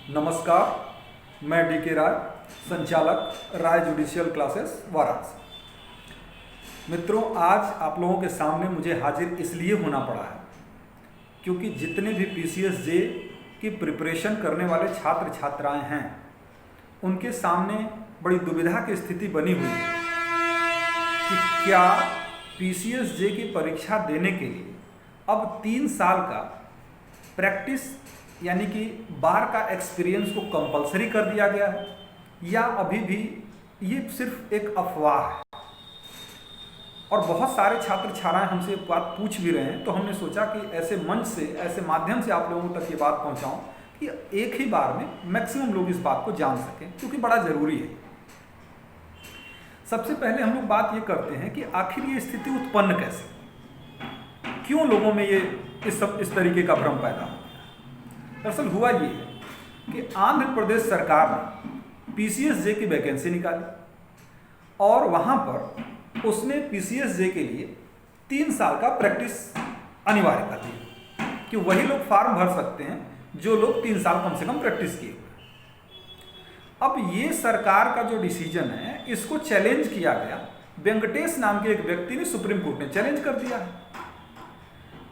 नमस्कार, मैं डी.के. राय, संचालक राय जुडिशियल क्लासेस वाराणसी। मित्रों, आज आप लोगों के सामने मुझे हाजिर इसलिए होना पड़ा है क्योंकि जितने भी पीसीएस-जे की प्रिपरेशन करने वाले छात्र छात्राएं हैं, उनके सामने बड़ी दुविधा की स्थिति बनी हुई है कि क्या पीसीएस-जे की परीक्षा देने के लिए अब 3 साल का प्रैक्टिस यानी कि बार का एक्सपीरियंस को कंपलसरी कर दिया गया है या अभी भी ये सिर्फ एक अफवाह है। और बहुत सारे छात्र छात्राएं हमसे बात पूछ भी रहे हैं, तो हमने सोचा कि ऐसे मंच से, ऐसे माध्यम से आप लोगों तक ये बात पहुंचाऊं कि एक ही बार में मैक्सिमम लोग इस बात को जान सकें, क्योंकि बड़ा ज़रूरी है। सबसे पहले हम लोग बात ये करते हैं कि आखिर ये स्थिति उत्पन्न कैसे, क्यों लोगों में ये इस तरीके का भ्रम पैदा हो। दरअसल हुआ ये है कि आंध्र प्रदेश सरकार ने पीसीएस-जे की वैकेंसी निकाली और वहाँ पर उसने पीसीएस-जे के लिए 3 साल का प्रैक्टिस अनिवार्य कर दिया कि वही लोग फॉर्म भर सकते हैं जो लोग 3 साल कम से कम प्रैक्टिस किए हुए। अब ये सरकार का जो डिसीजन है, इसको चैलेंज किया गया। वेंकटेश नाम के एक व्यक्ति ने सुप्रीम कोर्ट ने चैलेंज कर दिया है।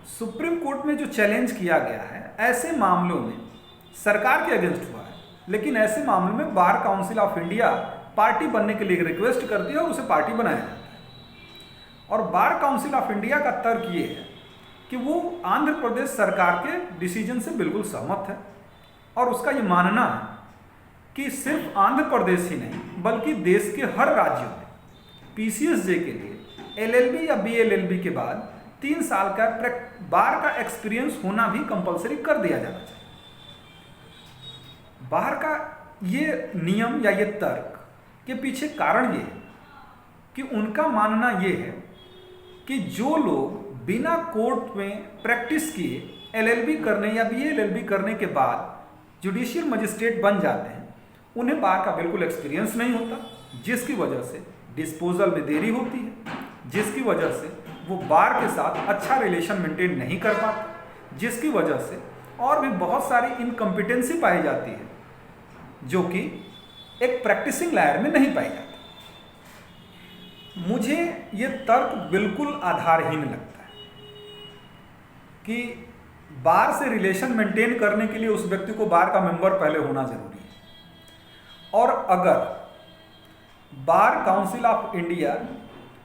सुप्रीम कोर्ट में जो चैलेंज किया गया है, ऐसे मामलों में सरकार के अगेंस्ट हुआ है, लेकिन ऐसे मामलों में bar council of India party बनने के लिए रिक्वेस्ट करती है और उसे पार्टी बनाया जाता है। और बार काउंसिल ऑफ इंडिया का तर्क ये है कि वो आंध्र प्रदेश सरकार के डिसीजन से बिल्कुल सहमत है और उसका ये मानना है कि सिर्फ आंध्र प्रदेश ही नहीं बल्कि देश के हर राज्यों में पीसीएस-जे के लिए एलएलबी या बीएलएलबी के बाद 3 साल का बार का एक्सपीरियंस होना भी कंपलसरी कर दिया जाना चाहिए। बार का ये नियम या ये तर्क के पीछे कारण ये है कि उनका मानना ये है कि जो लोग बिना कोर्ट में प्रैक्टिस किए एलएलबी करने या बीएलएलबी करने के बाद जुडिशियल मजिस्ट्रेट बन जाते हैं, उन्हें बार का बिल्कुल एक्सपीरियंस नहीं होता, जिसकी वजह से डिस्पोजल में देरी होती है, जिसकी वजह से वो बार के साथ अच्छा रिलेशन मेंटेन नहीं कर पाते, जिसकी वजह से और भी बहुत सारी इनकम्पिटेंसी पाई जाती है जो कि एक प्रैक्टिसिंग लायर में नहीं पाई जाती। मुझे ये तर्क बिल्कुल आधारहीन लगता है कि बार से रिलेशन मेंटेन करने के लिए उस व्यक्ति को बार का मेंबर पहले होना जरूरी है, और अगर बार काउंसिल ऑफ इंडिया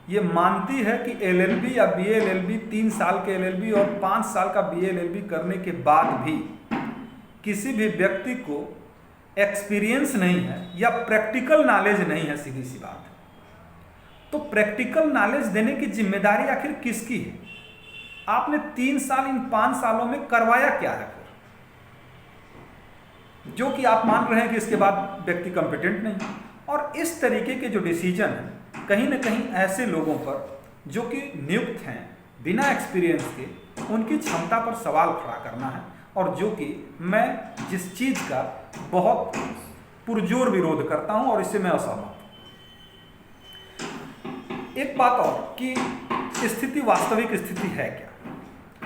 ये मानती है कि एलएलबी या बीएलएलबी 3 साल के एलएलबी और 5 साल का बीएलएलबी करने के बाद भी किसी भी व्यक्ति को एक्सपीरियंस नहीं है या प्रैक्टिकल नॉलेज नहीं है, सीधी सी बात है, तो प्रैक्टिकल नॉलेज देने की जिम्मेदारी आखिर किसकी है? आपने 3 साल इन 5 सालों में करवाया क्या है फिर, जो कि आप मान रहे हैं कि इसके बाद व्यक्ति कॉम्पिटेंट नहीं। और इस तरीके के जो डिसीजन है, कहीं ना कहीं ऐसे लोगों पर जो कि नियुक्त हैं बिना एक्सपीरियंस के, उनकी क्षमता पर सवाल खड़ा करना है, और जो कि मैं जिस चीज़ का बहुत पुरजोर विरोध करता हूं और इससे मैं असहमत हूं। एक बात और कि स्थिति वास्तविक स्थिति है क्या।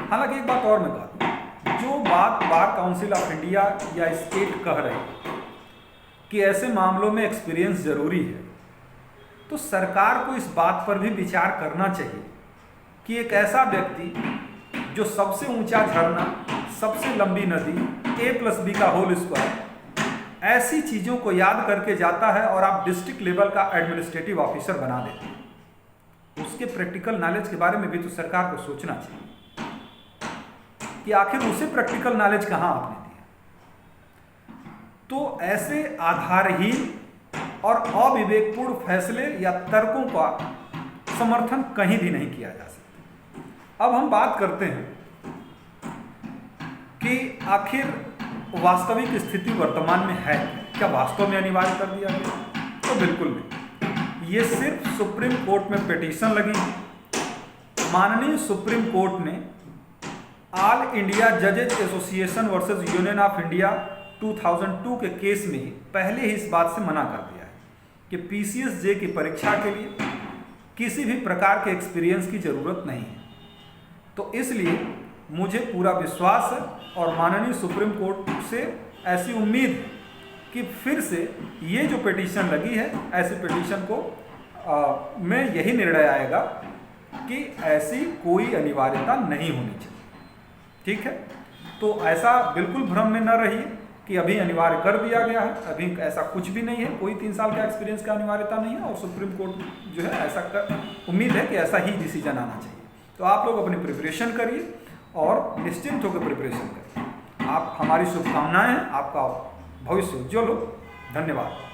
हालांकि एक बात और मैं कहता हूं, जो बात बार काउंसिल ऑफ इंडिया या स्टेट कह रहे हैं कि ऐसे मामलों में एक्सपीरियंस जरूरी है, तो सरकार को इस बात पर भी विचार करना चाहिए कि एक ऐसा व्यक्ति जो सबसे ऊंचा झरना, सबसे लंबी नदी, A+B का होल स्क्वायर, ऐसी चीज़ों को याद करके जाता है और आप डिस्ट्रिक्ट लेवल का एडमिनिस्ट्रेटिव ऑफिसर बना देते हैं, उसके प्रैक्टिकल नॉलेज के बारे में भी तो सरकार को सोचना चाहिए कि आखिर उसे प्रैक्टिकल नॉलेज कहाँ आपने दिया। तो ऐसे आधारहीन और अविवेकपूर्ण फैसले या तर्कों का समर्थन कहीं भी नहीं किया जा सकता। अब हम बात करते हैं कि आखिर वास्तविक स्थिति वर्तमान में है क्या, वास्तव में अनिवार्य कर दिया गया? तो बिल्कुल नहीं। ये सिर्फ सुप्रीम कोर्ट में पिटीशन लगी। माननीय सुप्रीम कोर्ट ने ऑल इंडिया जजेज association versus union of India 2002 के केस में ही पहले ही इस बात से मना कर दिया है कि पीसीएस-जे की परीक्षा के लिए किसी भी प्रकार के एक्सपीरियंस की ज़रूरत नहीं है। तो इसलिए मुझे पूरा विश्वास है और माननीय सुप्रीम कोर्ट से ऐसी उम्मीद है कि फिर से ये जो पिटीशन लगी है, ऐसी पिटीशन को में यही निर्णय आएगा कि ऐसी कोई अनिवार्यता नहीं होनी चाहिए। ठीक है, तो ऐसा बिल्कुल भ्रम में न रहिए कि अभी अनिवार्य कर दिया गया है, अभी ऐसा कुछ भी नहीं है, कोई 3 साल का एक्सपीरियंस का अनिवार्यता नहीं है और सुप्रीम कोर्ट जो है ऐसा उम्मीद है कि ऐसा ही डिसीजन आना चाहिए। तो आप लोग अपनी प्रिपरेशन करिए और निश्चिंत होकर प्रिपरेशन करिए। आप हमारी शुभकामनाएं हैं, आपका भविष्य उज्ज्वल हो। धन्यवाद।